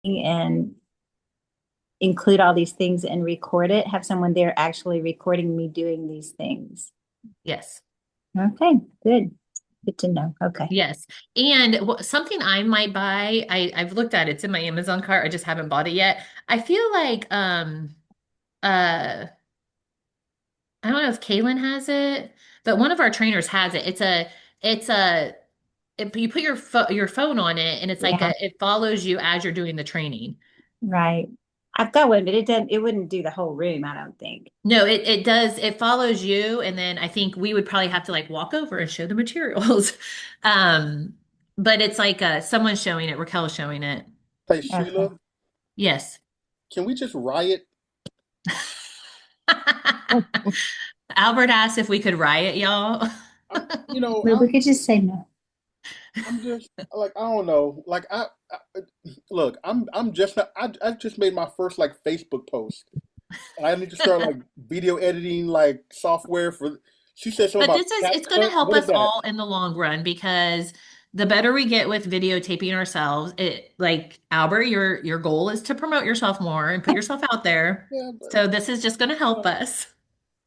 and include all these things and record it, have someone there actually recording me doing these things. Yes. Okay, good. Good to know. Okay. Yes. And something I might buy, I've looked at it. It's in my Amazon cart. I just haven't bought it yet. I feel like uh I don't know if Kaylin has it, but one of our trainers has it. You put your phone on it and it's like Yeah, it follows you as you're doing the training. right. I've got one, but it wouldn't do the whole room, I don't think. No, it does. It follows you, and then I think we would probably have to like walk over and show the materials. Um, but it's like someone's showing it. Raquel's showing it. Hey Okay. Sheila, Yes. can we just riot? Albert asked if we could riot, y'all. I'm, you know, Well, we I'm could just say no. I'm just like I don't know. Like I look, I'm just not, I just made my first like Facebook post, and I need to start like video editing like software for. She said something But about it's going to CapCut. help What is us that? all in the long run because the better we get with videotaping ourselves, it like Albert, your goal is to promote yourself more and put yourself out there. Yeah, but So this is just going to help uh, us.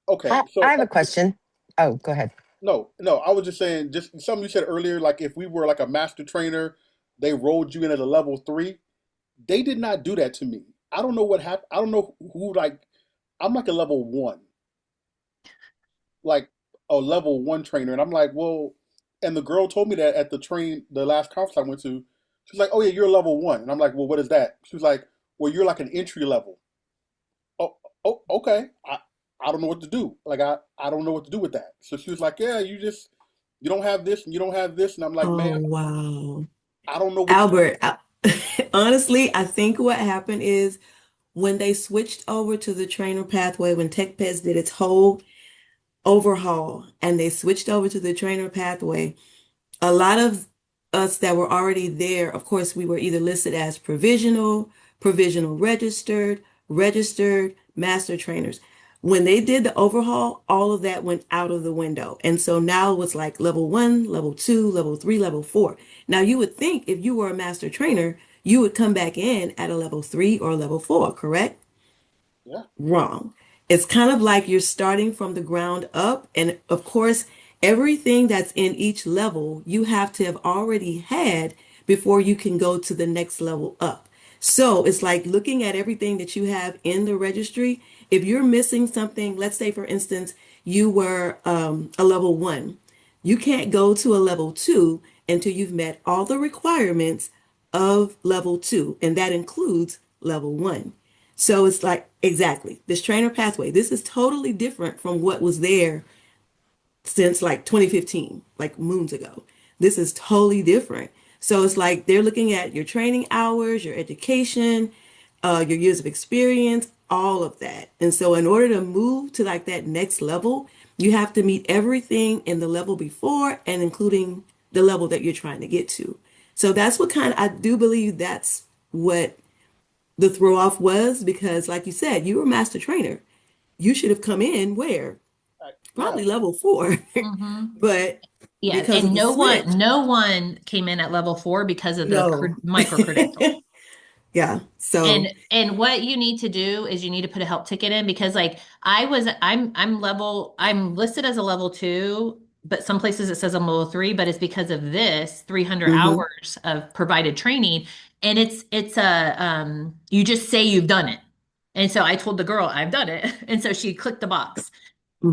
okay. I So have a question. Oh, go ahead. no, I was just saying, just something you said earlier. Like if we were like a master trainer, they rolled you in at a level three. They did not do that to me. I don't know what happened. I don't know who like. I'm like a level one, like a level one trainer, and I'm like, well, and the girl told me that at the last conference I went to. She's like, oh yeah, you're a level one, and I'm like, well, what is that? She was like, well, you're like an entry level. Oh, oh, okay. I don't know what to do. Like I don't know what to do with that. So she was like, yeah, you don't have this and you don't have this, and I'm like, Oh, man, wow. I don't know what to do. Albert, honestly, I think what happened is when they switched over to the trainer pathway, when TechPeds did its whole overhaul and they switched over to the trainer pathway, a lot of us that were already there, of course, we were either listed as provisional, provisional registered, registered, master trainers. When they did the overhaul, all of that went out of the window. And so now it's like level one, level two, level three, level four. Now you would think if you were a master trainer, you would come back in at a level three or level four, correct? Yeah, Wrong. It's kind of like you're starting from the ground up. And of course, everything that's in each level, you have to have already had before you can go to the next level up. So it's like looking at everything that you have in the registry. If you're missing something, let's say, for instance, you were a level one, you can't go to a level two until you've met all the requirements of level two, and that includes level one. So it's like, exactly, this trainer pathway, this is totally different from what was there since like 2015, like moons ago. This is totally different. So it's like they're looking at your training hours, your education, your years of experience, all of that. And so in order to move to like that next level, you have to meet everything in the level before and including the level that you're trying to get to. So that's what kind of, I do believe that's what the throw off was because, like you said, you were a master trainer. You should have come in where? yeah. Probably level four. Hmm. But Yeah, because of and the switch, no one came in at level four because of the no. micro credential. Yeah. So, And what you need to do is you need to put a help ticket in because like I'm listed as a level two, but some places it says I'm level three, but it's because of this 300 hmm hours of provided training. And it's a you just say you've done it. And so I told the girl I've done it. And so she clicked the box. hmm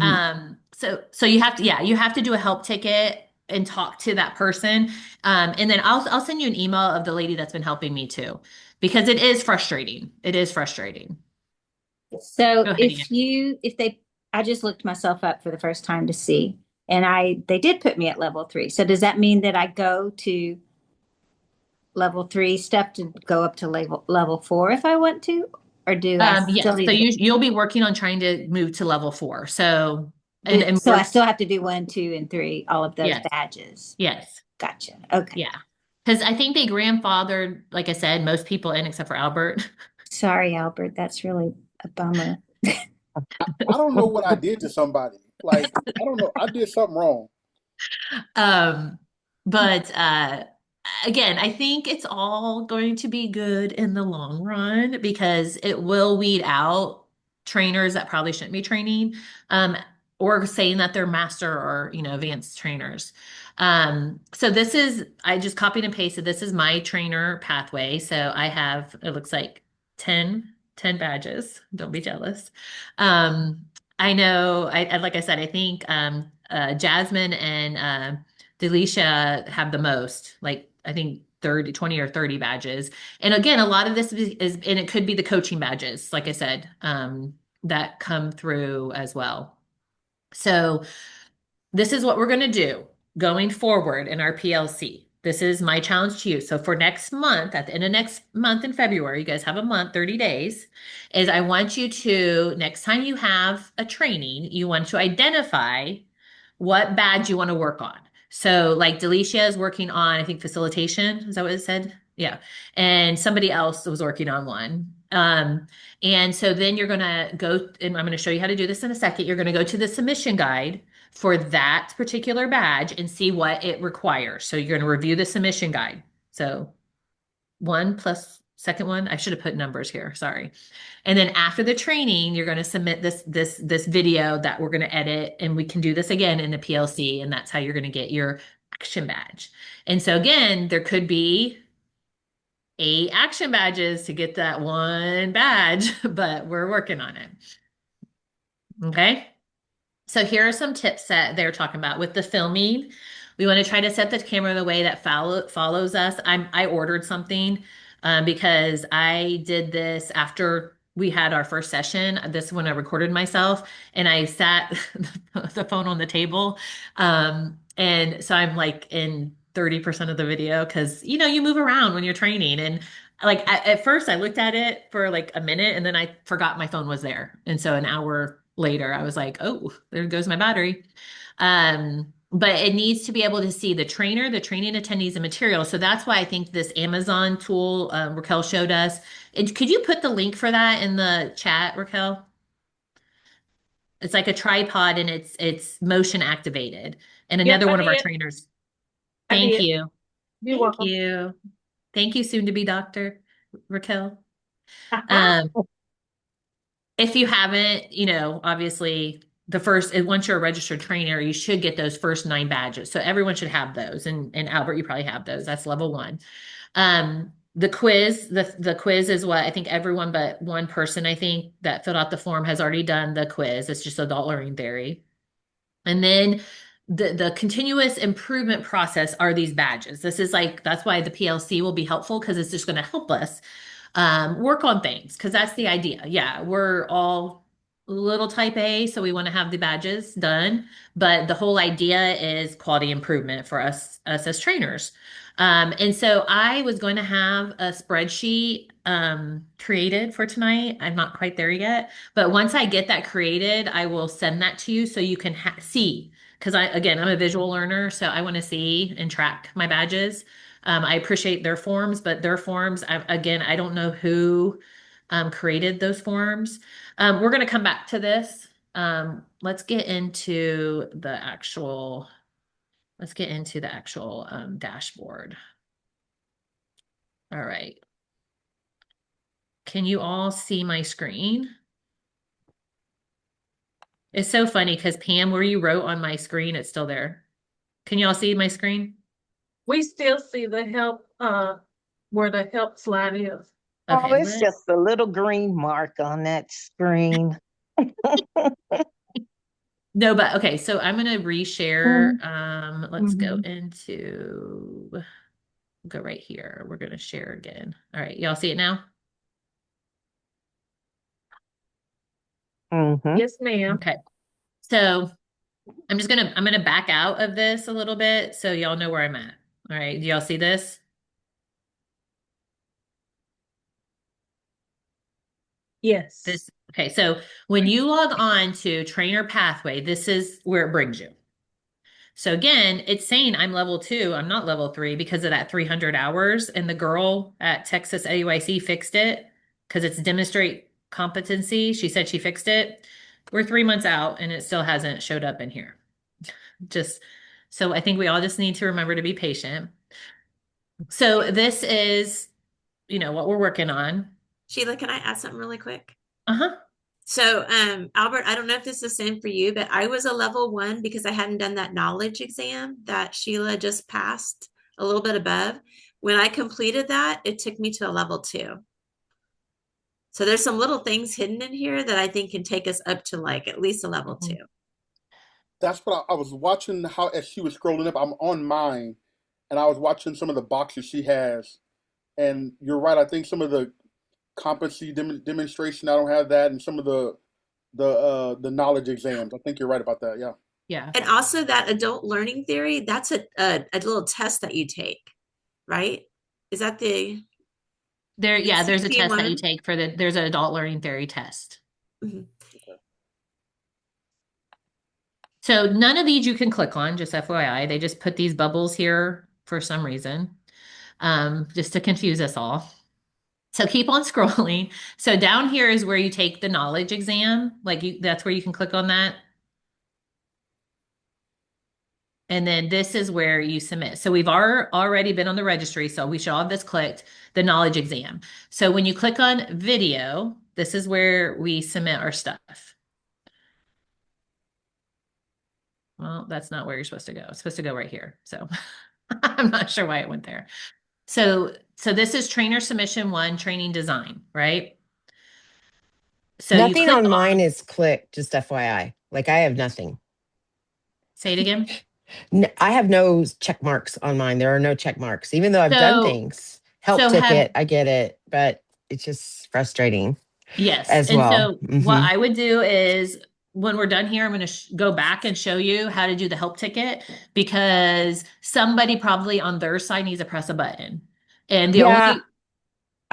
So you have to, yeah, you have to do a help ticket and talk to that person. And then I'll send you an email of the lady that's been helping me too, because it is frustrating. It is frustrating. So Go ahead, Ian. if they, I just looked myself up for the first time to see, and they did put me at level three. So does that mean that I go to level three stuff to go up to level four if I want to, or do I still Yes, so need to you'll be working on trying to move to level four. So do? and So I we're still have to do one, two, and three, all of those yes, badges. yes, Gotcha. Okay. yeah. Because I think they grandfathered, like I said, most people in except for Albert. Sorry, Albert. That's really a bummer. I don't know what I did to somebody. Like I don't know. I did something wrong. Um, but again, I think it's all going to be good in the long run because it will weed out trainers that probably shouldn't be training, um, or saying that they're master or, advanced trainers. So this is, I just copied and pasted. This is my trainer pathway. So I have, it looks like 10 badges. Don't be jealous. Um, I know, like I said, I think Jasmine and Delisha have the most, like I think 30, 20 or 30 badges. And again, a lot of this and it could be the coaching badges, like I said, that come through as well. So this is what we're going to do going forward in our PLC. This is my challenge to you. So for next month, at the end of next month in February, you guys have a month, 30 days, is I want you to, next time you have a training, you want to identify what badge you want to work on. So like Delicia is working on, I think, facilitation. Is that what it said? Yeah. And somebody else was working on one. And so then you're going to go, and I'm going to show you how to do this in a second. You're going to go to the submission guide for that particular badge and see what it requires. So you're going to review the submission guide. So one plus second one, I should have put numbers here, sorry. And then after the training, you're going to submit this video that we're going to edit, and we can do this again in the PLC, and that's how you're going to get your action badge. And so again, there could be 8 action badges to get that one badge, but we're working on it. Okay. So here are some tips that they're talking about with the filming. We want to try to set the camera in the way that follows us. I ordered something because I did this after we had our first session. This is when I recorded myself, and I sat the phone on the table. And so I'm like in 30% of the video because you move around when you're training. And like at first I looked at it for like a minute and then I forgot my phone was there. And so an hour later I was like, oh, there goes my battery. But it needs to be able to see the trainer, the training attendees, and material. So that's why I think this Amazon tool Raquel showed us. And could you put the link for that in the chat, Raquel? It's like a tripod and it's motion activated. And Yes, another I one of our did. trainers. I Thank did. you. You're Thank welcome. you. Thank you, soon to be doctor Raquel. Um, if you haven't, obviously the first, once you're a registered trainer, you should get those first 9 badges. So everyone should have those. And Albert, you probably have those. That's level 1. The quiz is what I think everyone but one person, I think, that filled out the form has already done the quiz. It's just adult learning theory. And then the continuous improvement process are these badges. This is like, that's why the PLC will be helpful because it's just going to help us work on things because that's the idea. Yeah, we're all little type A, so we want to have the badges done, but the whole idea is quality improvement for us as trainers. And so I was going to have a spreadsheet created for tonight. I'm not quite there yet, but once I get that created, I will send that to you so you can see. Because I'm a visual learner, so I want to see and track my badges. I appreciate their forms, but their forms, I don't know who created those forms. We're going to come back to this. Let's get into the actual, dashboard. All right. Can you all see my screen? It's so funny because Pam, where you wrote on my screen, it's still there. Can you all see my screen? We still see the help, where the help slide is. Oh, Okay, it's just a little green mark on that screen. no, but okay, so I'm gonna reshare. Let's go Mhm. into, go right here. We're gonna share again. All right, y'all see it now? Mhm. Yes, ma'am. Okay. So I'm gonna back out of this a little bit so y'all know where I'm at. All right, do y'all see this? Yes. Okay, so when you log on to Trainer Pathway, this is where it brings you. So again, it's saying I'm level 2, I'm not level 3 because of that 300 hours. And the girl at Texas AUIC fixed it because it's demonstrate competency. She said she fixed it. We're 3 months out and it still hasn't showed up in here. Just so I think we all just need to remember to be patient. So this is, what we're working on. Sheila, can I add something really quick? Uh-huh. So, Albert, I don't know if this is the same for you, but I was a level 1 because I hadn't done that knowledge exam that Sheila just passed a little bit above. When I completed that, it took me to a level 2. So there's some little things hidden in here that I think can take us up to like at least a level 2. That's what I was watching how as she was scrolling up. I'm on mine, and I was watching some of the boxes she has. And you're right. I think some of the competency demonstration I don't have that, and some of the knowledge exams. I think you're right about that. Yeah. Yeah. And also that adult learning theory, that's a little test that you take, right? Is that the There's a test that you CP1? take there's an adult learning theory test. Mhm. So none of these you can click on, just FYI. They just put these bubbles here for some reason, just to confuse us all. So keep on scrolling. So down here is where you take the knowledge exam. That's where you can click on that. And then this is where you submit. So we've already been on the registry, so we should all have this clicked, the knowledge exam. So when you click on video, this is where we submit our stuff. Well, that's not where you're supposed to go. It's supposed to go right here. So I'm not sure why it went there. So this is trainer submission 1, training design, right? So you Nothing click on mine on, is clicked, just FYI. Like I have nothing. say it again. I have no check marks on mine. There are no check marks, even though I've done So, things. Help so have ticket, I get it, but it's just frustrating Yes. as And well. so what I would do is when we're done here, I'm going to go back and show you how to do the help ticket because somebody probably on their side needs to press a button. And the Yeah, only,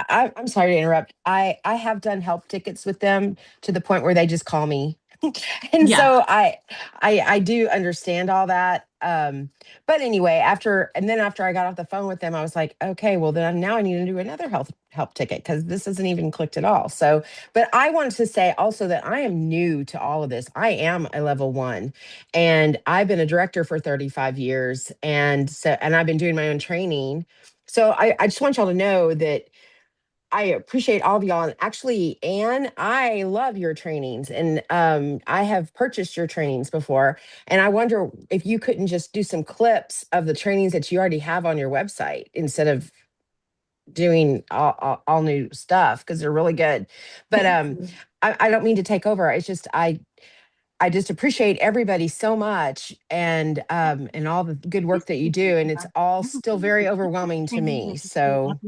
I'm sorry to interrupt. I have done help tickets with them to the point where they just call me. And yeah, so I do understand all that. But anyway, after I got off the phone with them, I was like, okay, well then now I need to do another help ticket because this isn't even clicked at all. So, but I wanted to say also that I am new to all of this. I am a level 1 and I've been a director for 35 years. And I've been doing my own training. So I just want y'all to know that I appreciate all of y'all. And actually, Anne, I love your trainings and I have purchased your trainings before. And I wonder if you couldn't just do some clips of the trainings that you already have on your website instead of doing all new stuff because they're really good. But I don't mean to take over. It's just I just appreciate everybody so much and all the good work that you do. And it's all still very overwhelming to me. So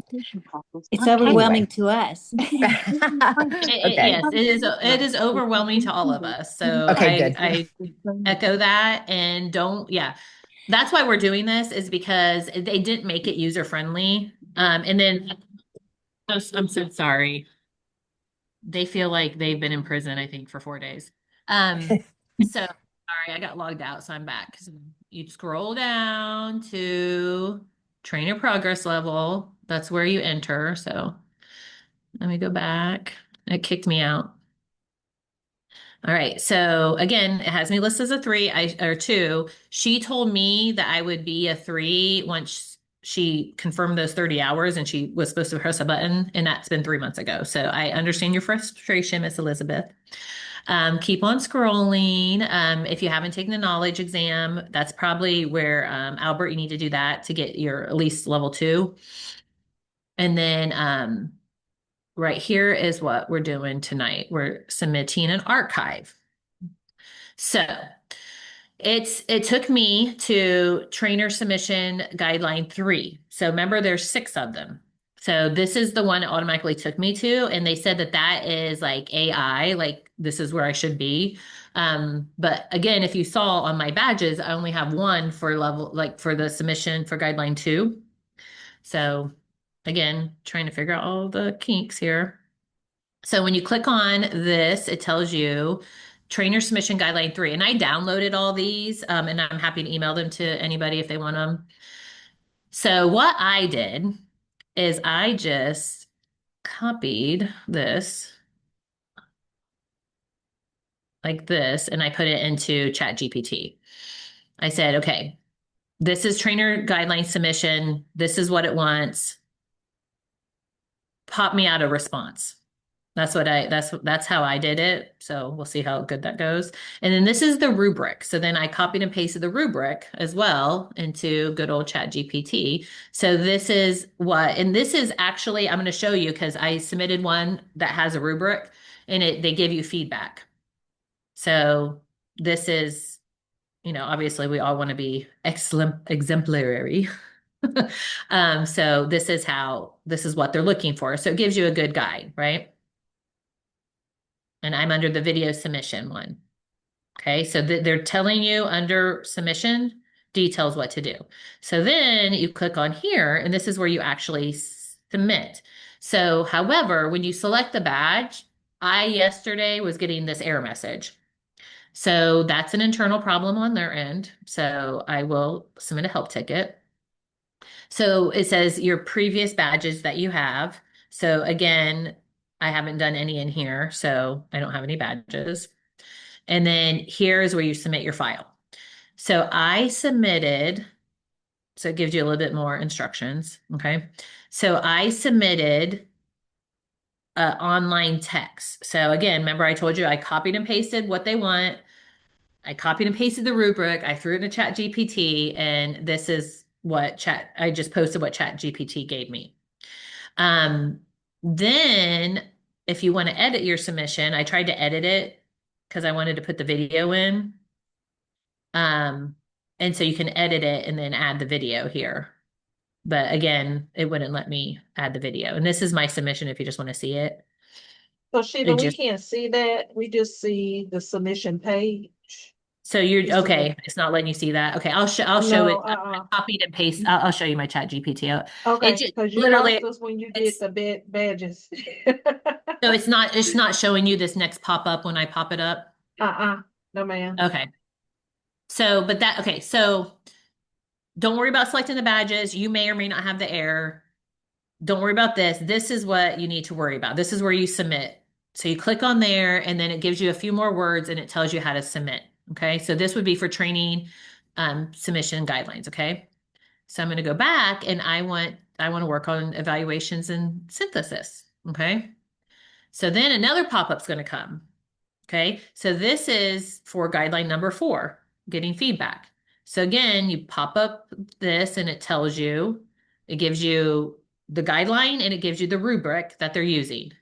It's anyway. overwhelming to us. Okay. yes, it is overwhelming to all of us. So Okay, good. I echo that and yeah, that's why we're doing this is because they didn't make it user friendly. And then I'm so sorry. They feel like they've been in prison, I think, for 4 days. So sorry, I got logged out, so I'm back. So you scroll down to trainer progress level. That's where you enter. So let me go back. It kicked me out. All right. So again, it has me listed as a 3, or 2. She told me that I would be a 3 once she confirmed those 30 hours and she was supposed to press a button, and that's been 3 months ago. So I understand your frustration, Miss Elizabeth. Keep on scrolling. If you haven't taken the knowledge exam, that's probably where, Albert, you need to do that to get your at least level 2. And then right here is what we're doing tonight. We're submitting an archive. So it took me to trainer submission guideline 3. So remember there's 6 of them. So this is the one it automatically took me to. And they said that is like AI, like this is where I should be. But again, if you saw on my badges, I only have 1 for level, like for the submission for guideline 2. So again, trying to figure out all the kinks here. So when you click on this, it tells you trainer submission guideline 3. And I downloaded all these, and I'm happy to email them to anybody if they want them. So what I did is I just copied this like this, and I put it into ChatGPT. I said, okay, This is trainer guideline submission. This is what it wants. Pop me out a response. That's how I did it. So we'll see how good that goes. And then this is the rubric. So then I copied and pasted the rubric as well into good old Chat GPT. So this is and this is actually, I'm going to show you because I submitted one that has a rubric and they give you feedback. So this is, obviously we all want to be exemplary. So this is what they're looking for. So it gives you a good guide, right? And I'm under the video submission one. Okay, so they're telling you under submission details what to do. So then you click on here, and this is where you actually submit. So, however, when you select the badge, I yesterday was getting this error message. So that's an internal problem on their end. So I will submit a help ticket. So it says your previous badges that you have. So again, I haven't done any in here, so I don't have any badges. And then here's where you submit your file. So I submitted, so it gives you a little bit more instructions. Okay. So I submitted online text. So again, remember I told you I copied and pasted what they want. I copied and pasted the rubric. I threw it in Chat GPT, and this is I just posted what Chat GPT gave me. Then if you want to edit your submission, I tried to edit it because I wanted to put the video in. And so you can edit it and then add the video here. But again, it wouldn't let me add the video. And this is my submission if you just want to see it. So It Sheila, we just can't see that. We just see the submission page. So you're You submit. okay. It's not letting you see that. Okay, I'll show No, it. I copied and paste. I'll show you my Chat GPT. It Okay, just because you literally lost us when you did it's the badges. so it's not showing you this next pop up when I pop it up. No, ma'am. Okay. So so don't worry about selecting the badges. You may or may not have the error. Don't worry about this. This is what you need to worry about. This is where you submit. So you click on there and then it gives you a few more words and it tells you how to submit. Okay. So this would be for training submission guidelines. Okay. So I'm going to go back and I want to work on evaluations and synthesis. Okay. So then another pop-up's going to come. Okay. So this is for guideline number 4, getting feedback. So again, you pop up this and it gives you the guideline and it gives you the rubric that they're using.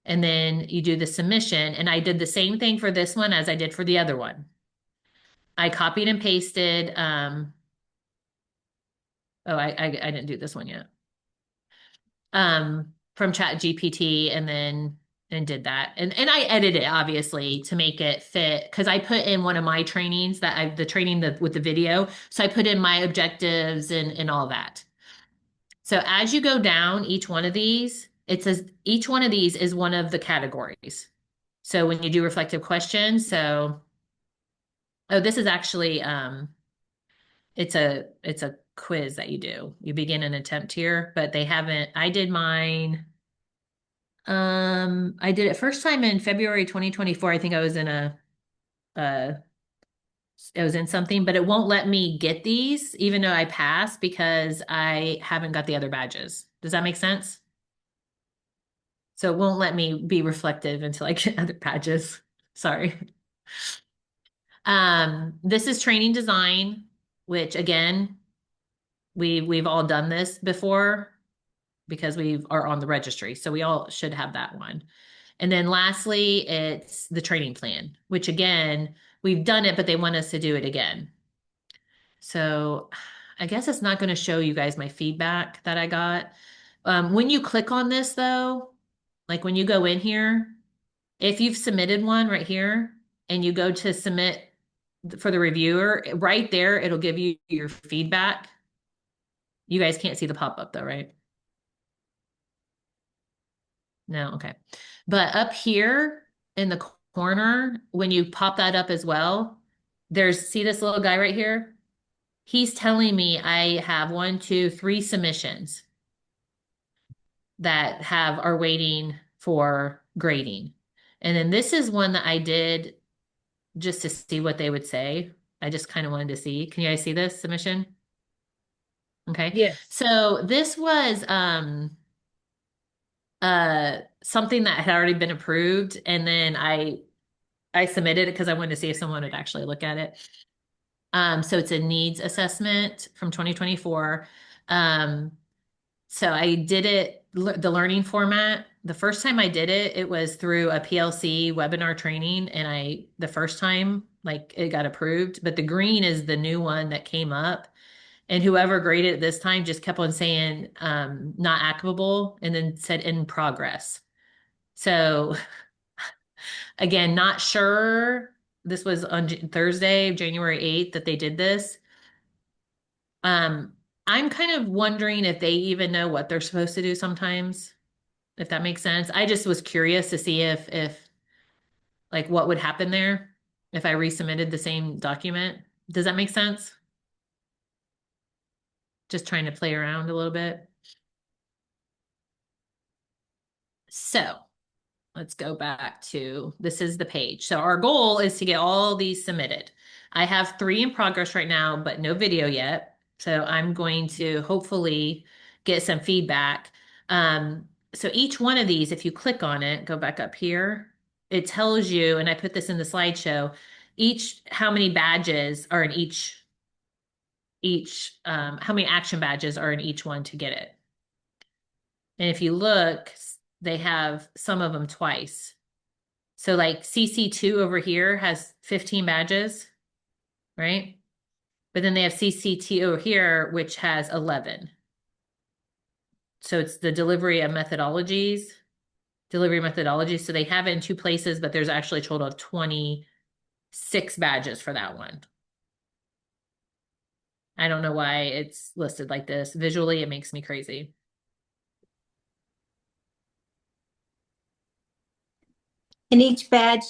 And then you do the submission. And I did the same thing for this one as I did for the other one. I copied and pasted. I didn't do this one yet. From Chat GPT and did that. And I edited it obviously to make it fit because I put in one of my trainings with the video. So I put in my objectives and all that. So as you go down each one of these, it says each one of these is one of the categories. So when you do reflective questions, this is actually it's a quiz that you do. You begin an attempt here, but I did mine. I did it first time in February 2024. I think I was in something, but it won't let me get these even though I passed because I haven't got the other badges. Does that make sense? So it won't let me be reflective until I get other badges. Sorry. This is training design, which again, we've all done this before because we are on the registry. So we all should have that one. And then lastly, it's the training plan, which again, we've done it, but they want us to do it again. So I guess it's not going to show you guys my feedback that I got. When you click on this though, like when you go in here, if you've submitted one right here and you go to submit for the reviewer, right there, it'll give you your feedback. You guys can't see the pop-up though, right? No, okay. But up here in the corner, when you pop that up as well, see this little guy right here? He's telling me I have 1, 2, 3 submissions that are waiting for grading. And then this is one that I did just to see what they would say. I just kind of wanted to see. Can you guys see this submission? Okay. Yes. So this was something that had already been approved, and then I submitted it because I wanted to see if someone would actually look at it. So it's a needs assessment from 2024. Um, so I did it, the learning format. The first time I did it, it was through a PLC webinar training, and the first time, like it got approved, but the green is the new one that came up. And whoever graded it this time just kept on saying, not applicable, and then said in progress. So again, not sure. This was on Thursday, January 8th that they did this. Um, I'm kind of wondering if they even know what they're supposed to do sometimes, if that makes sense. I just was curious to see if like what would happen there if I resubmitted the same document. Does that make sense? Just trying to play around a little bit. So let's go back to, this is the page. So our goal is to get all these submitted. I have 3 in progress right now, but no video yet. So I'm going to hopefully get some feedback. So each one of these, if you click on it, go back up here, it tells you, and I put this in the slideshow, how many badges are in how many action badges are in each one to get it. And if you look, they have some of them twice. So like CC2 over here has 15 badges, right? But then they have CC2 over here, which has 11. So it's the delivery methodologies. So they have it in 2 places, but there's actually a total of 26 badges for that one. I don't know why it's listed like this. Visually, it makes me crazy. And each badge,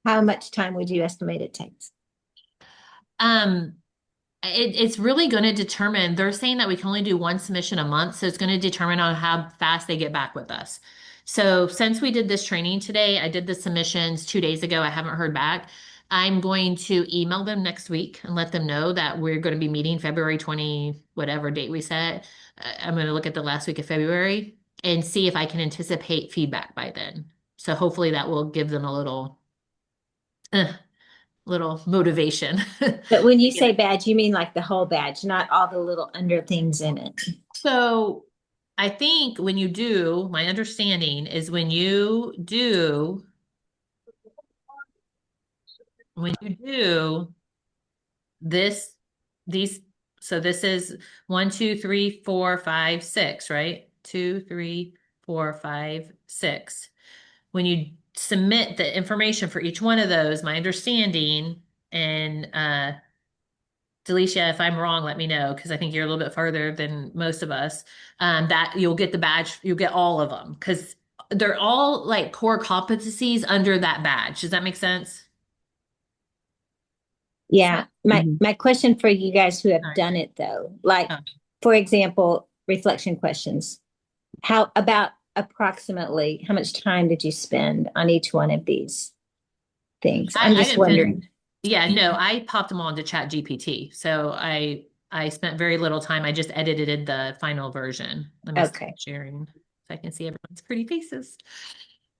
how much time would you estimate it takes? It's really going to determine, they're saying that we can only do 1 submission a month, so it's going to determine on how fast they get back with us. So since we did this training today, I did the submissions 2 days ago. I haven't heard back. I'm going to email them next week and let them know that we're going to be meeting February 20, whatever date we set. I'm going to look at the last week of February and see if I can anticipate feedback by then. So hopefully that will give them a little motivation. But when you to get say badge, you mean like the whole badge, not all the little under things in it. So I think my understanding is when you do this, these, so this is 1, 2, 3, 4, 5, 6, right? 2, 3, 4, 5, 6. When you submit the information for each one of those, my understanding, and Delicia, if I'm wrong, let me know, because I think you're a little bit farther than most of us. That you'll get the badge, you'll get all of them, because they're all like core competencies under that badge. Does that make sense? Yeah. My Mhm. my question for you guys who have Sorry. done it though, like Oh. for example, reflection questions. How about approximately how much time did you spend on each one of these things? I'm I just didn't wondering. spend, yeah, no, I popped them all into Chat GPT. So I spent very little time. I just edited the final version. Let me stop Okay. sharing so I can see everyone's pretty faces.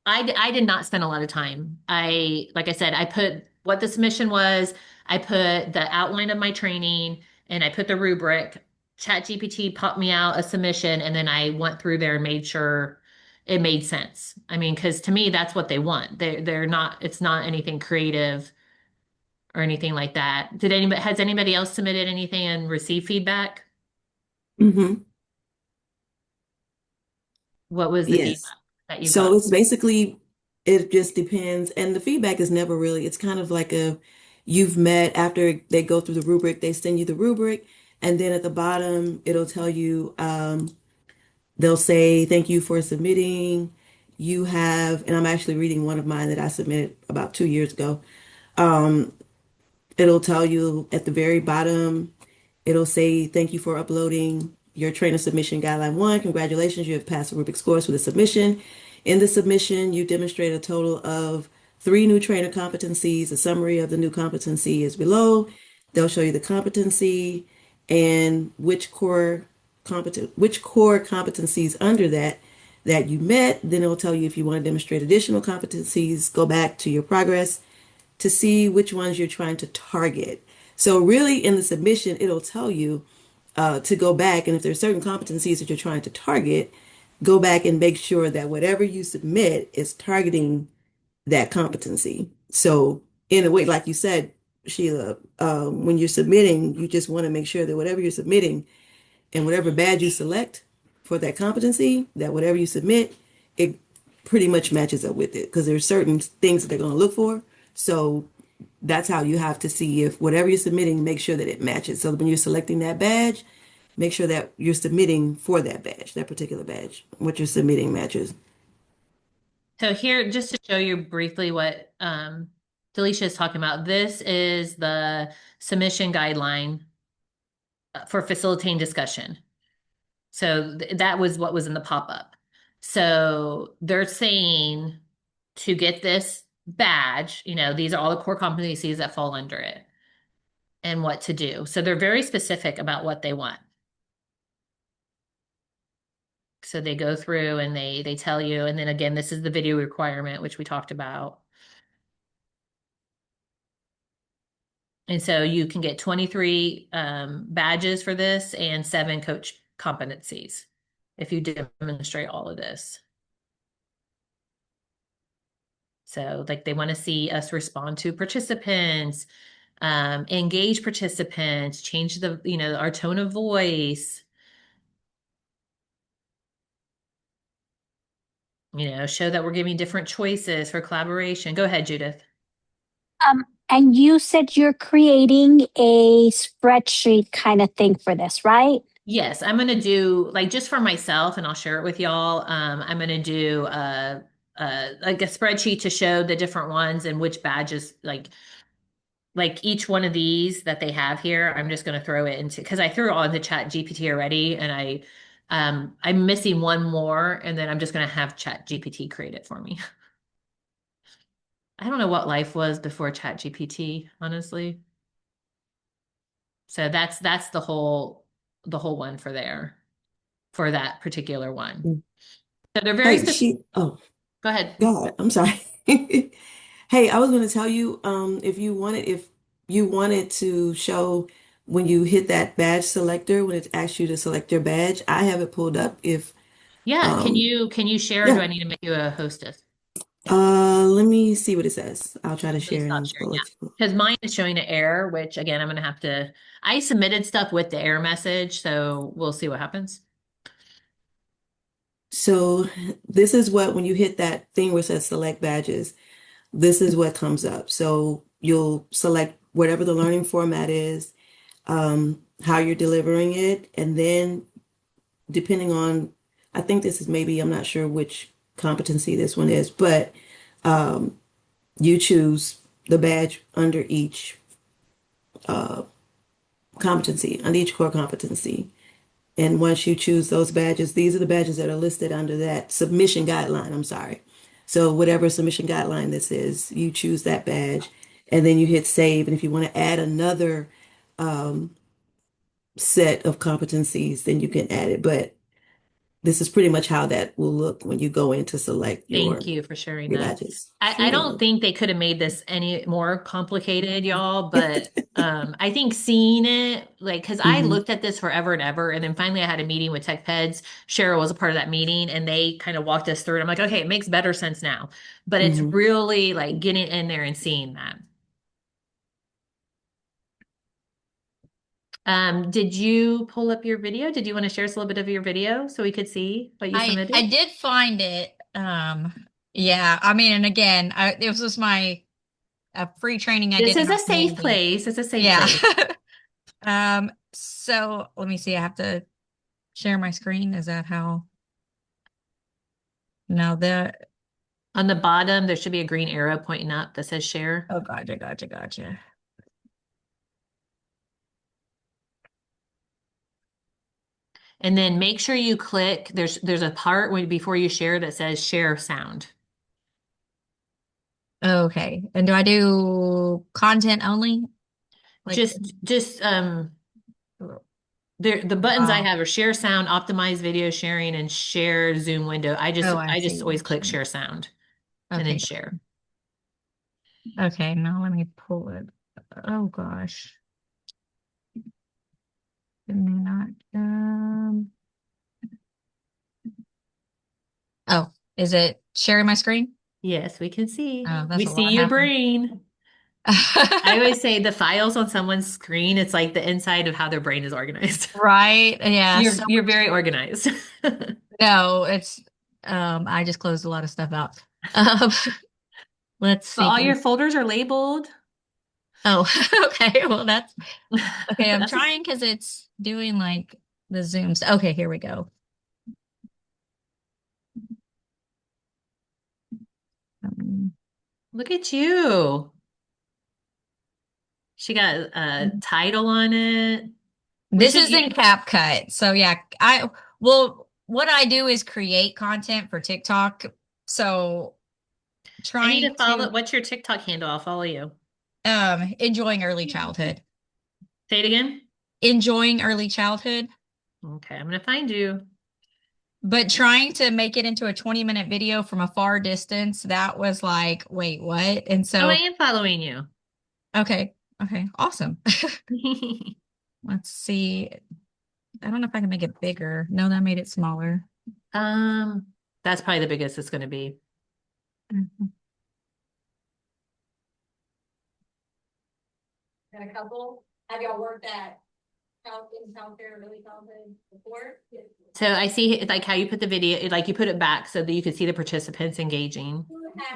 I did not spend a lot of time. Like I said, I put what the submission was, I put the outline of my training, and I put the rubric. ChatGPT popped me out a submission, and then I went through there and made sure it made sense. I mean, because to me, that's what they want. They're not, it's not anything creative or anything like that. Has anybody else submitted anything and received feedback? Mhm. What was the Yes. feedback that you So got? it's basically, it just depends. And the feedback is never really, it's kind of like you've met after they go through the rubric, they send you the rubric. And then at the bottom, it'll tell you, they'll say, thank you for submitting. You have, and I'm actually reading one of mine that I submitted about 2 years ago. Um, It'll tell you at the very bottom, it'll say, thank you for uploading your trainer submission guideline 1. Congratulations, you have passed the rubric scores for the submission. In the submission, you demonstrate a total of 3 new trainer competencies. A summary of the new competency is below. They'll show you the competency, and which core competencies under that you met. Then it'll tell you if you want to demonstrate additional competencies, go back to your progress to see which ones you're trying to target. So really in the submission, it'll tell you to go back, and if there's certain competencies that you're trying to target, go back and make sure that whatever you submit is targeting that competency. So in a way, like you said, Sheila, when you're submitting, you just want to make sure that whatever you're submitting and whatever badge you select for that competency, that whatever you submit, it pretty much matches up with it because there's certain things that they're going to look for. So that's how you have to see if whatever you're submitting, make sure that it matches. So when you're selecting that badge, make sure that you're submitting for that badge, that particular badge, what you're submitting matches. So here, just to show you briefly what Delisha is talking about, this is the submission guideline for facilitating discussion. So that was what was in the pop-up. So they're saying to get this badge, these are all the core competencies that fall under it and what to do. So they're very specific about what they want. So they go through and they tell you, and then again, this is the video requirement, which we talked about. And so you can get 23 badges for this and 7 coach competencies if you demonstrate all of this. So like they want to see us respond to participants, engage participants, change our tone of voice, show that we're giving different choices for collaboration. Go ahead, Judith. And you said you're creating a spreadsheet kind of thing for this, right? Yes, I'm going to do like just for myself, and I'll share it with y'all. I'm going to do like a spreadsheet to show the different ones and which badges, like each one of these that they have here. I'm just going to throw it into because I threw it all into Chat GPT already, and I'm missing one more, and then I'm just going to have Chat GPT create it for me. I don't know what life was before Chat GPT, honestly. So that's the whole one for that particular one. So they're very specific. Oh, go ahead. God, I'm sorry. Hey, I was going to tell you, if you wanted to show when you hit that badge selector, when it asks you to select your badge, I have it pulled up. Yeah, can you share, or do yeah. I need to make you a hostess? Let me see what it says. I'll try to Please share stop and sharing. pull Yeah, it. because mine is showing an error, which again, I'm going to have to, I submitted stuff with the error message, so we'll see what happens. So this is when you hit that thing where it says select badges, this is what comes up. So you'll select whatever the learning format is, how you're delivering it, and then depending on, I think this is maybe, I'm not sure which competency this one is, but you choose the badge under each competency, under each core competency. And once you choose those badges, these are the badges that are listed under that submission guideline. I'm sorry. So whatever submission guideline this is, you choose that badge and then you hit save. And if you want to add another set of competencies, then you can add it. But this is pretty much how that will look when you go in to select Thank you for sharing your that. badges. I don't Sure. think they could have made this any more complicated, y'all, but I think seeing it, like, because I hmm looked at this forever and ever, and then finally I had a meeting with Tech Peds. Cheryl was a part of that meeting, and they kind of walked us through it. I'm like, okay, it makes better sense now. But it's hmm really like getting in there and seeing that. Did you pull up your video? Did you want to share us a little bit of your video so we could see what you I submitted? did find it. Yeah, I mean, and again, this was my free training I This did in is our a safe community. place. It's a safe Yeah. place. So let me see. I have to share my screen. Is that how? No, On the bottom, there should be a green arrow pointing up that says share. oh, gotcha. And then make sure you click, there's a part before you share that says share sound. Okay. And do I do content only? Like, Just The buttons I Oh, have are share sound, optimize video sharing, and share Zoom window. oh, I I just see. always click share sound and then Okay. share. Okay, now let me pull it. Oh gosh. It may not Oh, is it sharing my screen? Yes, we can see. Oh, We that's a see lot your happening. brain. I always say the files on someone's screen, it's like the inside of how their brain is organized. Right? Yeah. So You're very organized. no, it's I just closed a lot of stuff out. Um, let's But see. all your folders are labeled. Oh, okay. Well, that's okay. I'm That's just, trying because it's doing like the zooms. Okay, here we go. Um, look at you. She got a title on it. We this should is in CapCut. So yeah, well, what I do is create content for TikTok. So I need trying to follow. to What's your TikTok handle? I'll follow you. enjoying early childhood. Say it again. Enjoying early childhood, Okay, I'm gonna find you. but trying to make it into a 20-minute video from a far distance, that was like, wait, what? And Oh, I so, am following you. okay, okay, awesome. Let's see. I don't know if I can make it bigger. No, that made it smaller. Um, that's probably the biggest it's gonna be. Mhm. Got a couple. Have y'all worked at in childcare really childhood before? So I see like how you put the video, like you put it back so that you could see the participants engaging.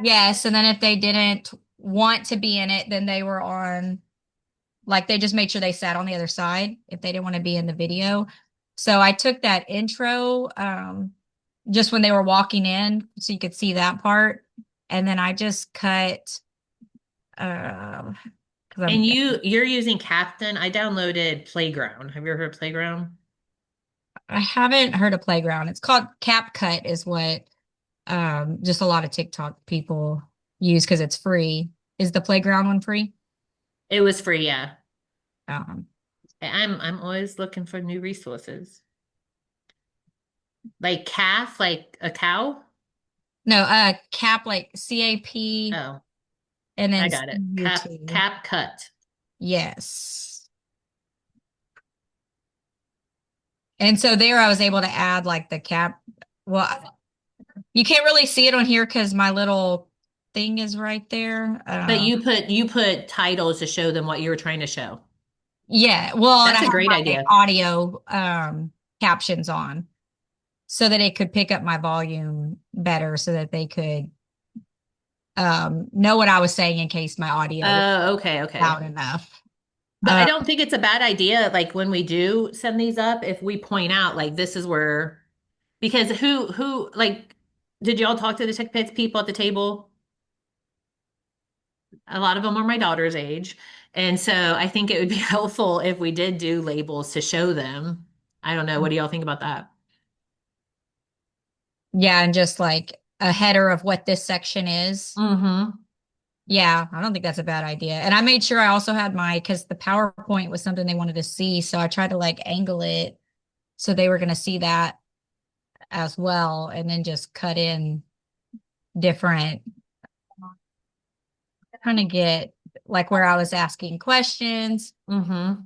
Yes, and then if they didn't want to be in it, then they were on, like they just made sure they sat on the other side if they didn't want to be in the video. So I took that intro just when they were walking in so you could see that part. And then I just cut because And you're using Captain. I downloaded Playground. Have you ever heard of Playground? I haven't heard of Playground. It's called CapCut is what just a lot of TikTok people use because it's free. Is the Playground one free? It was free, yeah. Um, I'm always looking for new resources. Like calf, like a cow? no, Cap like CAP Oh, and I then got it. CUT. Cap cut. Yes. And so there I was able to add like the cap. Well, you can't really see it on here because my little thing is right there. But you put titles to show them what you were trying to show. Yeah. Well, and I That's a have great my idea. audio captions on so that it could pick up my volume better so that they could know what I was saying in case my audio was Oh, okay, okay. loud enough. But I don't think it's a bad idea, like when we do send these up, if we point out like this is where, because who like did y'all talk to the tech pits people at the table? A lot of them are my daughter's age. And so I think it would be helpful if we did do labels to show them. I don't know. What do y'all think about that? Yeah, and just like a header of what this section is. Mm-hmm. Yeah, I don't think that's a bad idea. And I made sure I also had because the PowerPoint was something they wanted to see. So I tried to like angle it so they were going to see that as well. And then just cut in different, trying to get like where I was asking questions. Mm-hmm.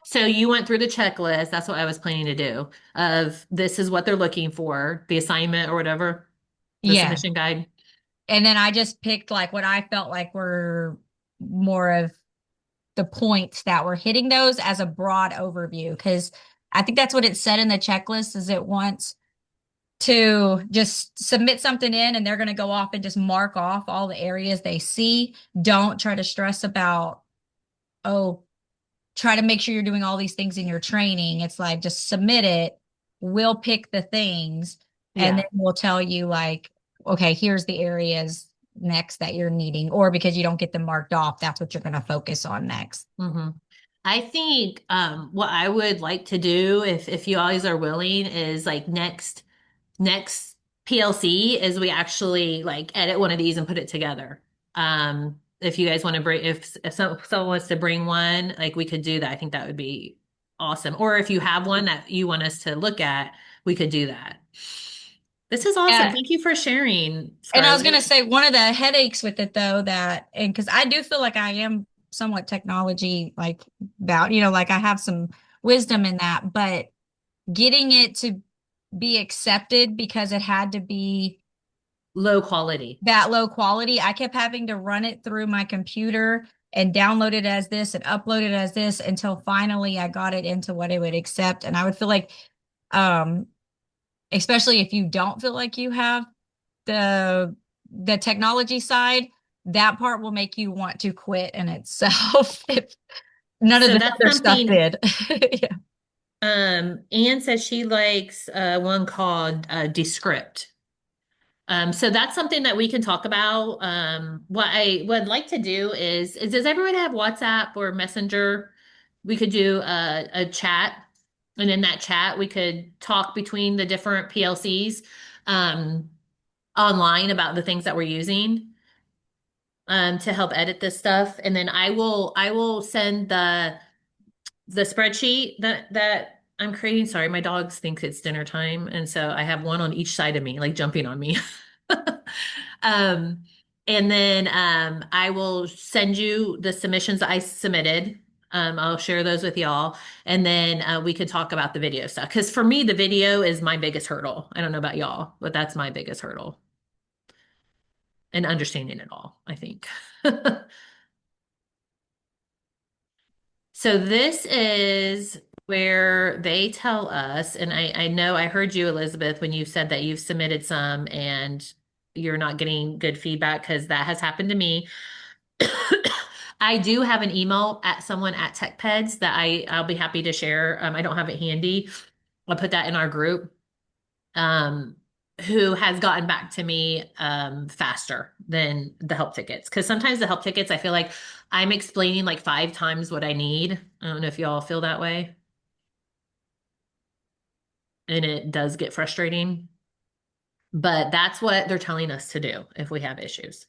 So you went through the checklist. That's what I was planning to do. Of this is what they're looking for, the assignment or whatever, the Yeah. submission guide. And then I just picked like what I felt like were more of the points that were hitting those as a broad overview. Cause I think that's what it said in the checklist is it wants to just submit something in and they're going to go off and just mark off all the areas they see. Don't try to stress about, oh, try to make sure you're doing all these things in your training. It's like just submit it. We'll pick the things and Yeah. then we'll tell you like, okay, here's the areas next that you're needing, or because you don't get them marked off, that's what you're going to focus on next. Mm-hmm. I think what I would like to do if you guys are willing is like next PLC is we actually like edit one of these and put it together. If you guys want to bring if someone wants to bring one, like we could do that. I think that would be awesome. Or if you have one that you want us to look at, we could do that. This is awesome. Yeah. Thank you for sharing, And I was Scarlett. gonna say one of the headaches with it though that and because I do feel like I am somewhat technology like about, like I have some wisdom in that, but getting it to be accepted because it had to be Low quality. that low quality, I kept having to run it through my computer and download it as this and upload it as this until finally I got it into what it would accept. And I would feel like, um, especially if you don't feel like you have the the technology side, that part will make you want to quit in itself if none of So this that's other stuff something. did. Yeah. Anne says she likes one called Descript. So that's something that we can talk about. What I would like to do is does everyone have WhatsApp or Messenger? We could do a chat, and in that chat, we could talk between the different PLCs um, online about the things that we're using to help edit this stuff. And then I will send the spreadsheet that I'm creating. Sorry, my dogs think it's dinner time, and so I have one on each side of me, like jumping on me. Um, and then I will send you the submissions that I submitted. I'll share those with y'all, and then we could talk about the video stuff. Because for me, the video is my biggest hurdle. I don't know about y'all, but that's my biggest hurdle, and understanding it all, I think. So this is where they tell us, and I know I heard you, Elizabeth, when you said that you've submitted some and you're not getting good feedback because that has happened to me. I do have an email at someone at TechPeds that I'll be happy to share. I don't have it handy. I'll put that in our group. Um, who has gotten back to me faster than the help tickets. Because sometimes the help tickets, I feel like I'm explaining like 5 times what I need. I don't know if y'all feel that way. And it does get frustrating. But that's what they're telling us to do if we have issues.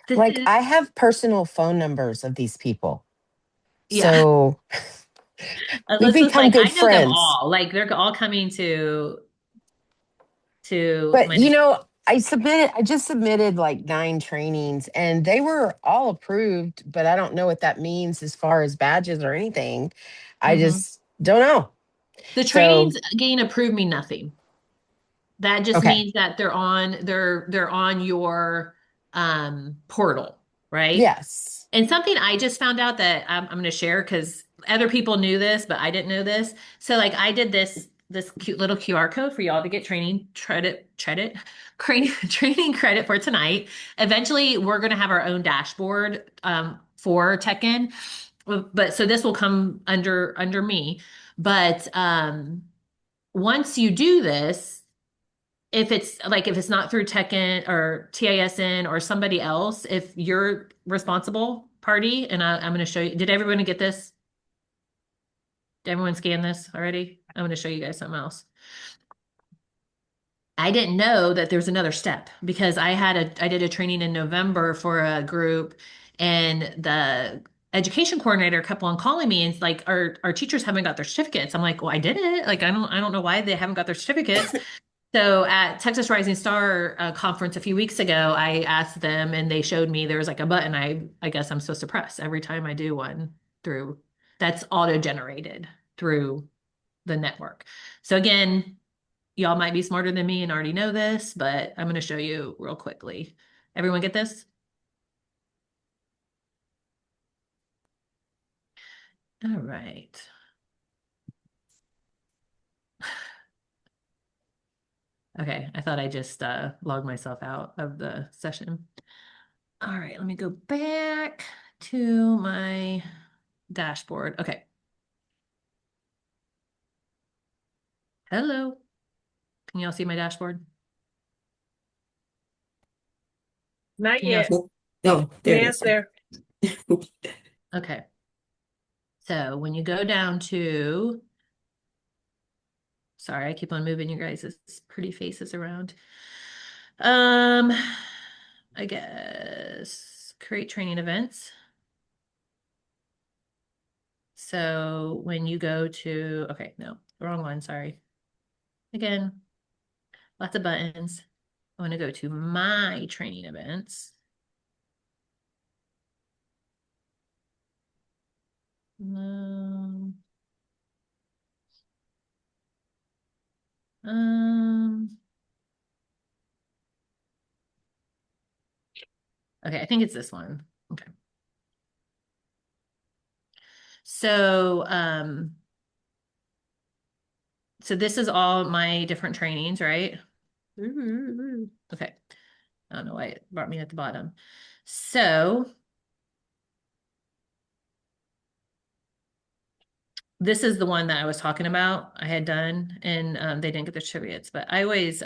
This Like is, I have personal phone numbers of these people. yeah. So we've Elizabeth's become like, good I know them friends. all. Like they're all coming to But my I just submitted like 9 trainings and they were all approved, but I don't know what that means as far as badges or anything. I Mhm. just don't know. The So, trainings getting approved mean nothing. That just okay. means that they're on your portal, right? Yes. And something I just found out that I'm going to share because other people knew this, but I didn't know this. So like I did this cute little QR code for y'all to get training credit for tonight. Eventually, we're going to have our own dashboard for Tekken, but so this will come under me. But once you do this, if it's not through Tekken or TISN or somebody else, if you're responsible party, and I'm going to show you, did everyone get this? Did everyone scan this already? I'm going to show you guys something else. I didn't know that there's another step because I did a training in November for a group and the education coordinator kept on calling me and it's like our teachers haven't got their certificates. I'm like, well, I did it. Like I don't know why they haven't got their certificates. So at Texas Rising Star conference a few weeks ago, I asked them and they showed me there was like a button I guess I'm supposed to press every time I do one through that's auto generated through the network. So again, y'all might be smarter than me and already know this, but I'm going to show you real quickly. Everyone get this? All right. Okay, I thought I just logged myself out of the session. All right, let me go back to my dashboard. Okay. Hello. Can y'all see my dashboard? Not Can y'all yet. see? Oh, there it Yes, is. there. Okay. So when you go down to, sorry, I keep on moving you guys' pretty faces around. Um, I guess create training events. So when you go to, okay, no, wrong one, sorry. Again, lots of buttons. I want to go to my training events. Um, um, okay, I think it's this one. Okay. So, so this is all my different trainings, right? Okay. I don't know why it brought me at the bottom. So this is the one that I was talking about. I had done, and they didn't get the certificates, but I always,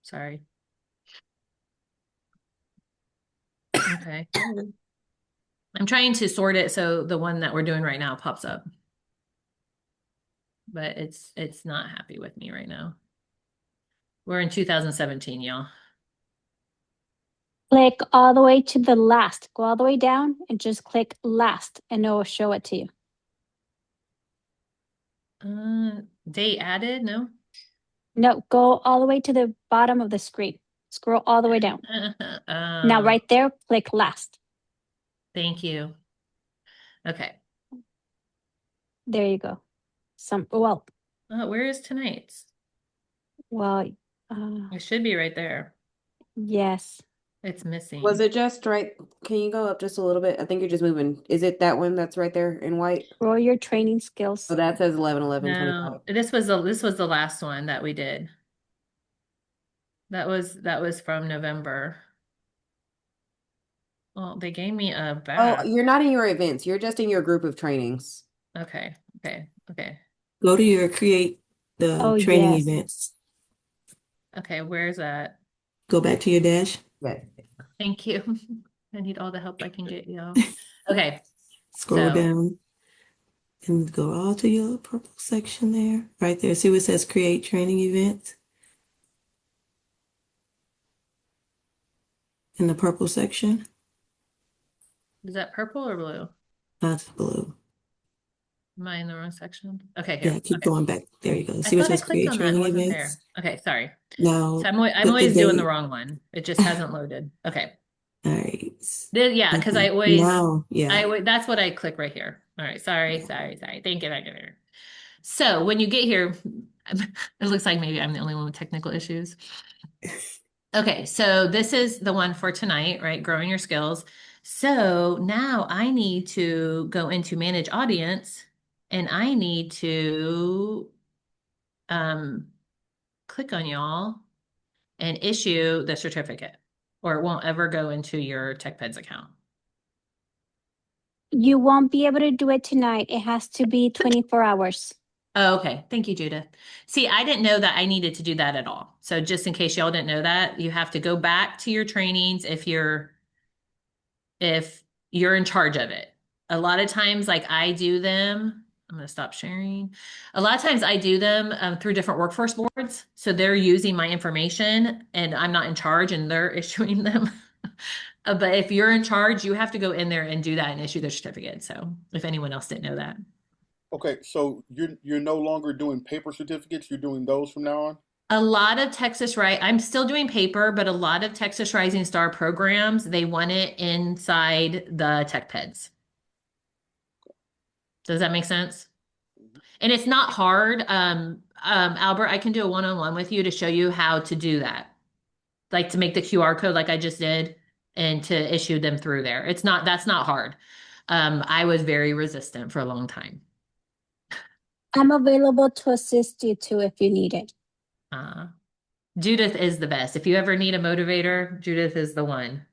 sorry. Okay. I'm trying to sort it so the one that we're doing right now pops up. But it's not happy with me right now. We're in 2017, y'all. Click all the way to the last. Go all the way down and just click last and it will show it to you. Date added? No. No, go all the way to the bottom of the screen. Scroll all the way down. Now right there, click last. Thank you. Okay. There you go. Well, Where is tonight's? well, It should be right there. yes. It's missing. Was it just right? Can you go up just a little bit? I think you're just moving. Is it that one that's right there in white? Scroll your training skills. Oh, that says 11, 11, No, 25. this was the last one that we did. That was from November. Well, they gave me a Oh, back. you're not in your events. You're just in your group of trainings. Okay. Go to your create the Oh, training yes. events. Okay, where's that? Go back to your dash. Yeah. Thank you. I need all the help I can get, y'all. Okay. Scroll So down and go all to your purple section there. Right there. See what it says create training events? In the purple section. is that purple or blue? That's blue. Am I in the wrong section? Okay, Yeah, here. keep Okay. going back. There you go. I See what thought I says clicked create on that and it training wasn't events? there. Okay, sorry. Now So I'm put the always doing the date. wrong one. It just hasn't loaded. Okay. All right. Yeah, because I Okay. always Now, yeah. that's what I click right here. All right, sorry. Thank you. So when you get here, it looks like maybe I'm the only one with technical issues. Okay, so this is the one for tonight, right? Growing your skills. So now I need to go into manage audience and I need to click on y'all and issue the certificate, or it won't ever go into your TechPeds account. You won't be able to do it tonight. It has to be 24 hours. Oh, okay. Thank you, Judith. See, I didn't know that I needed to do that at all. So just in case y'all didn't know that, you have to go back to your trainings if you're in charge of it. A lot of times, like I do them, I'm going to stop sharing. A lot of times I do them through different workforce boards. So they're using my information and I'm not in charge and they're issuing them. But if you're in charge, you have to go in there and do that and issue the certificate. So if anyone else didn't know that. Okay, so you're no longer doing paper certificates. You're doing those from now on. A lot of Texas Ri I'm still doing paper, but a lot of Texas Rising Star programs, they want it inside the TechPeds. Does that make sense? And it's not hard. Albert, I can do a one-on-one with you to show you how to do that. Like to make the QR code like I just did and to issue them through there. That's not hard. I was very resistant for a long time. I'm available to assist you too if you need it. Judith is the best. If you ever need a motivator, Judith is the one.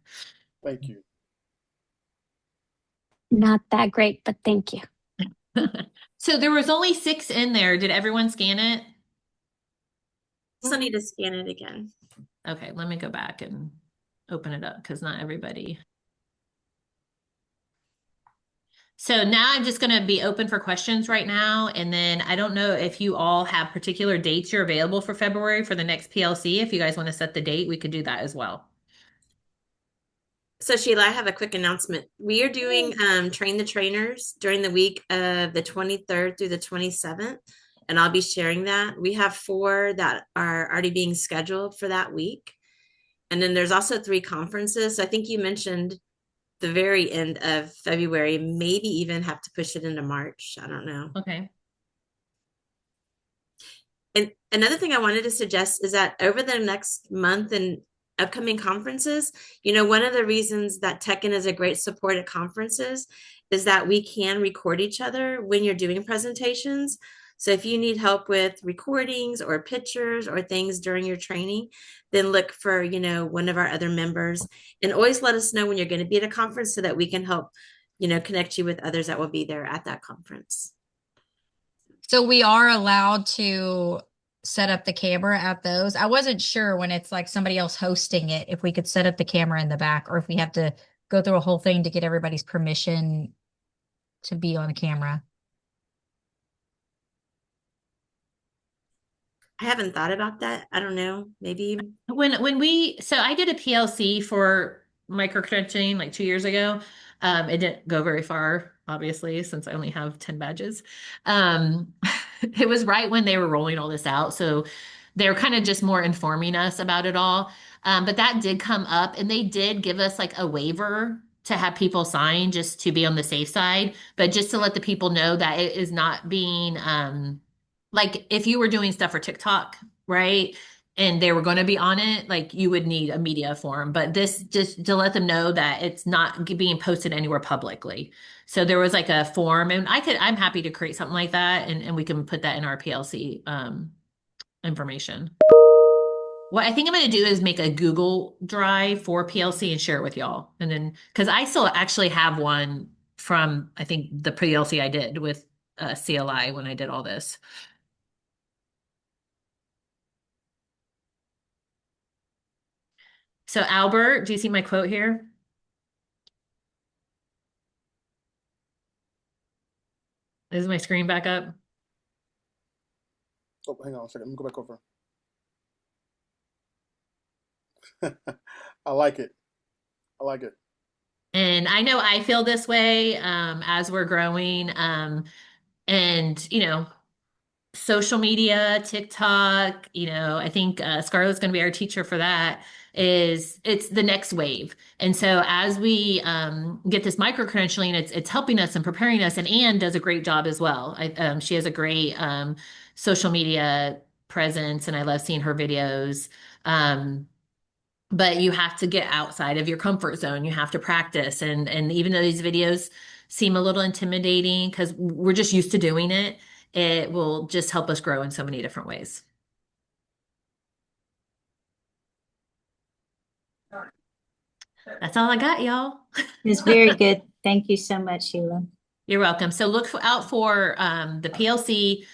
Thank you. Not that great, but thank you. So there was only 6 in there. Did everyone scan it? Also need to scan it again. Okay, let me go back and open it up because not everybody. So now I'm just going to be open for questions right now. And then I don't know if you all have particular dates you're available for February for the next PLC. If you guys want to set the date, we could do that as well. So Sheila, I have a quick announcement. We are doing Train the Trainers during the week of the 23rd through the 27th, and I'll be sharing that. We have 4 that are already being scheduled for that week. And then there's also 3 conferences. So I think you mentioned the very end of February, maybe even have to push it into March. I don't know. Okay. And another thing I wanted to suggest is that over the next month and upcoming conferences, one of the reasons that Tekken is a great support at conferences is that we can record each other when you're doing presentations. So if you need help with recordings or pictures or things during your training, then look for, one of our other members, and always let us know when you're going to be at a conference so that we can help, connect you with others that will be there at that conference. So we are allowed to set up the camera at those. I wasn't sure when it's like somebody else hosting it, if we could set up the camera in the back or if we have to go through a whole thing to get everybody's permission to be on camera. I haven't thought about that. I don't know. Maybe So I did a PLC for micro-credentialing like 2 years ago. It didn't go very far, obviously, since I only have 10 badges. It was right when they were rolling all this out. So they were kind of just more informing us about it all. But that did come up, and they did give us like a waiver to have people sign just to be on the safe side, but just to let the people know that it is not being like if you were doing stuff for TikTok, right? And they were going to be on it, like you would need a media form. But this just to let them know that it's not being posted anywhere publicly. So there was like a form, and I'm happy to create something like that, and we can put that in our PLC information. What I think I'm going to do is make a Google Drive for PLC and share it with y'all. And then, because I still actually have one from, I think, the PLC I did with CLI when I did all this. So Albert, do you see my quote here? Is my screen back up? Oh, hang on a second. Let me go back over. I like it. I like it. And I know I feel this way as we're growing. And, social media, TikTok, I think Scarlett's going to be our teacher for that. It's the next wave. And so as we get this micro credentialing, it's helping us and preparing us. And Anne does a great job as well. She has a great social media presence, and I love seeing her videos. But you have to get outside of your comfort zone. You have to practice. And even though these videos seem a little intimidating because we're just used to doing it, it will just help us grow in so many different ways. That's all I got, y'all. It's very good. Thank you so much, Sheila. You're welcome. So look out for the PLC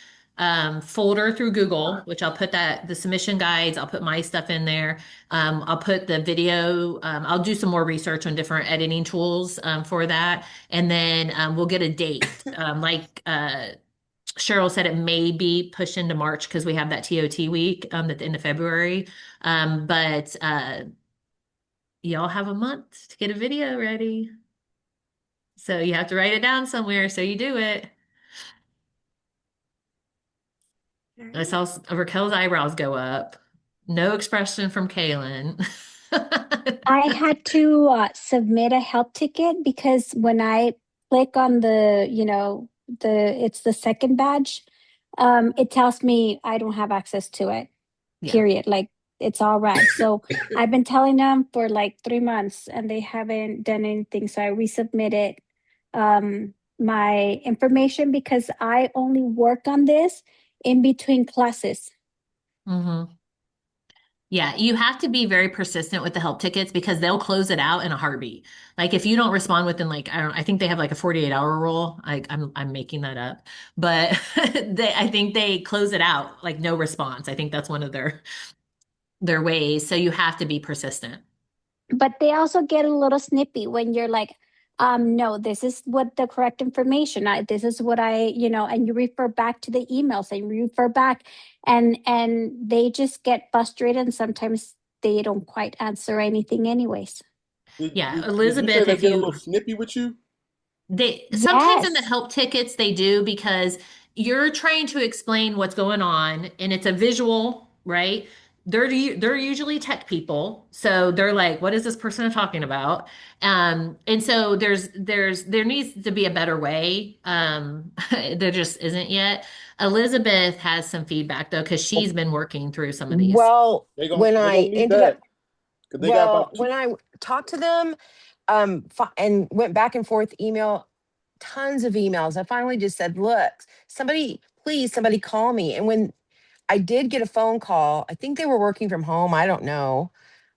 folder through Google, which I'll put the submission guides, I'll put my stuff in there. I'll put the video, I'll do some more research on different editing tools for that. And then we'll get a date. Like Cheryl said, it may be pushed into March because we have that TOT week at the end of February. But y'all have a month to get a video ready. So you have to write it down somewhere so you do it. I saw Raquel's eyebrows go up. No expression from Kaylin. I had to submit a help ticket because when I click on it's the second badge, it tells me I don't have access to it. Yeah. Period. Like it's all red. So I've been telling them for like 3 months and they haven't done anything. So I resubmitted my information because I only work on this in between classes. Mm-hmm. Yeah, you have to be very persistent with the help tickets because they'll close it out in a heartbeat. Like if you don't respond within like I think they have like a 48-hour rule. I'm making that up. But I think they close it out like no response. I think that's one of their ways. So you have to be persistent. But they also get a little snippy when you're like, no, this is what the correct information. This is what and you refer back to the emails and you refer back and they just get frustrated and sometimes they don't quite answer anything anyways. Yeah, Did you say Elizabeth, they if get a little you snippy with you? they sometimes in the Yes. help tickets they do because you're trying to explain what's going on and it's a visual, right? They're usually tech people, so they're like, "What is this person talking about?" And so there needs to be a better way. There just isn't yet. Elizabeth has some feedback though because Oh, she's been working through some of these. Well, when they I gonna need ended up, that because they got about two. when I talked to them, and went back and forth email, tons of emails, I finally just said, look, somebody, please, somebody call me. And when I did get a phone call, I think they were working from home, I don't know,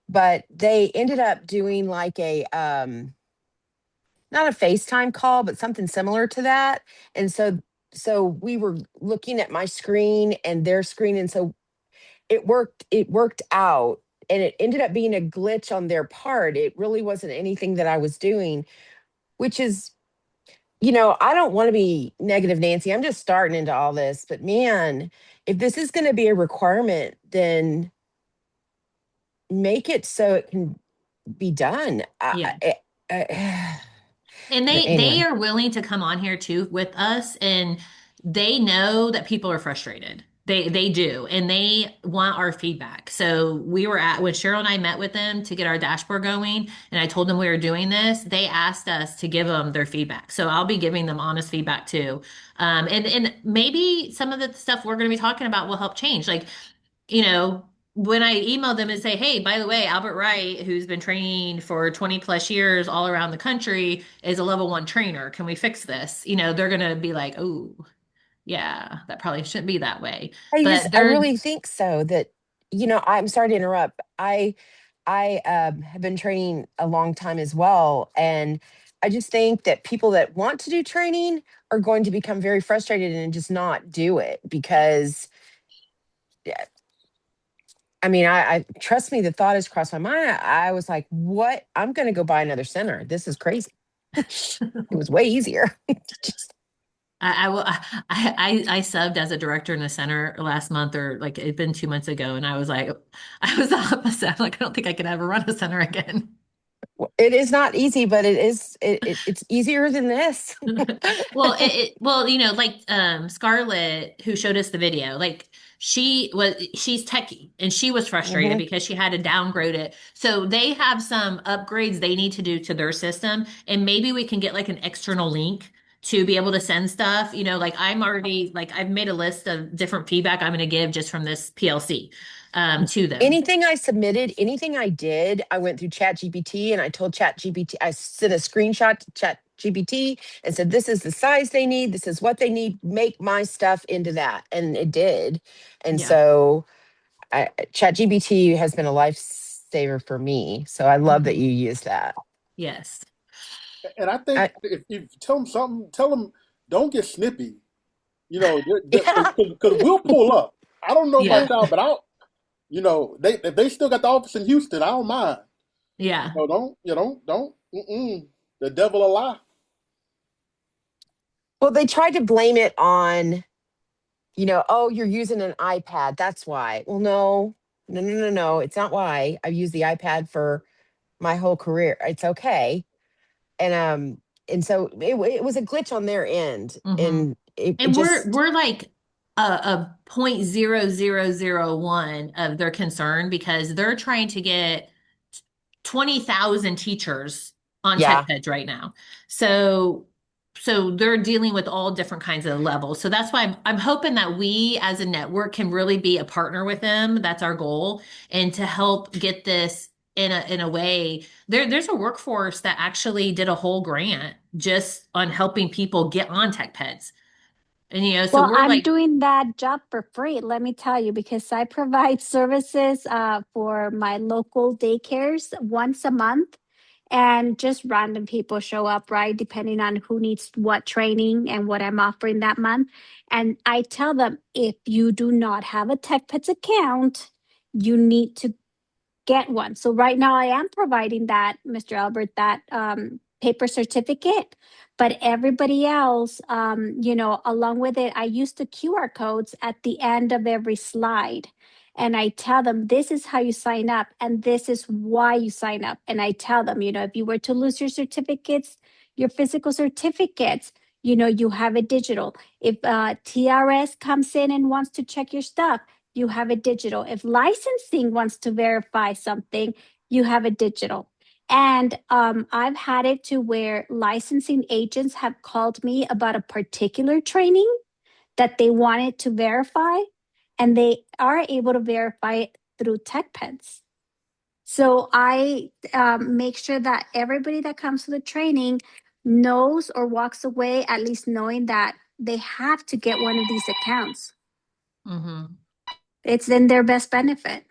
but they ended up doing like a, not a FaceTime call, but something similar to that. And so we were looking at my screen and their screen. And so it worked out, and it ended up being a glitch on their part. It really wasn't anything that I was doing, which is, I don't want to be negative Nancy. I'm just starting into all this, but man, if this is going to be a requirement, then make it so it can be done. Yeah. I, And but they anyway. are willing to come on here too with us, and they know that people are frustrated. They do, and they want our feedback. So we were at when Cheryl and I met with them to get our dashboard going, and I told them we were doing this. They asked us to give them their feedback. So I'll be giving them honest feedback too. And maybe some of the stuff we're going to be talking about will help change. Like, when I email them and say, hey, by the way, Albert Wright, who's been training for 20 plus years all around the country, is a level one trainer. Can we fix this? They're going to be like, oh, yeah, that probably shouldn't be that way. But I they're, really think so that, I'm sorry to interrupt. I have been training a long time as well. And I just think that people that want to do training are going to become very frustrated and just not do it because, yeah, I mean, I trust me, the thought has crossed my mind. I was like, what? I'm going to go buy another center. This is crazy. It was way easier. Just, I will, I subbed as a director in the center last month, or like it'd been 2 months ago. And I was like, I was the opposite. I'm like, I don't think I could ever run a center again. it is not easy, but it's easier than this. Well, like Scarlett, who showed us the video, like she's techie and she was frustrated Mhm. because she had to downgrade it. So they have some upgrades they need to do to their system, and maybe we can get like an external link to be able to send stuff. Like I've made a list of different feedback I'm going to give just from this PLC to them. Anything I submitted, anything I did, I went through Chat GPT and I told Chat GPT, I sent a screenshot to Chat GPT and said, this is the size they need, this is what they need, make my stuff into that. And it did. And Yeah. so Chat GPT has been a lifesaver for me. So I love that Mhm. you use that. Yes. And I I, think if you tell them something, tell them don't get snippy. yeah. Because we'll pull up. I don't know about Yeah. y'all, but they if they still got the office in Houston, I don't mind. Yeah. Don't. Mm-mm. The devil a lie. Well, they tried to blame it on, oh, you're using an iPad. That's why. Well, no, no, no, no, no. It's not why. I've used the iPad for my whole career. It's okay. And so it was a glitch on their end. Hmm. And it And we're just, we're like a 0.0001 of their concern because they're trying to get 20,000 teachers on yeah. TechPeds right now. So they're dealing with all different kinds of levels. So that's why I'm hoping that we as a network can really be a partner with them. That's our goal. And to help get this in a way, there's a workforce that actually did a whole grant just on helping people get on TechPeds. And so Well, we're I'm like, doing that job for free, let me tell you, because I provide services for my local daycares once a month. And just random people show up, right? Depending on who needs what training and what I'm offering that month. And I tell them, if you do not have a TechPets account, you need to get one. So right now I am providing that, Mr. Albert, that paper certificate. But everybody else, along with it, I use the QR codes at the end of every slide. and I tell them, this is how you sign up and this is why you sign up. And I tell them, if you were to lose your certificates, your physical certificates, you have it digital. If TRS comes in and wants to check your stuff, you have it digital. If licensing wants to verify something, you have it digital. And I've had it to where licensing agents have called me about a particular training that they wanted to verify, and they are able to verify it through TechPens. So I make sure that everybody that comes to the training knows or walks away at least knowing that they have to get one of these accounts. Mm-hmm. It's in their best benefit.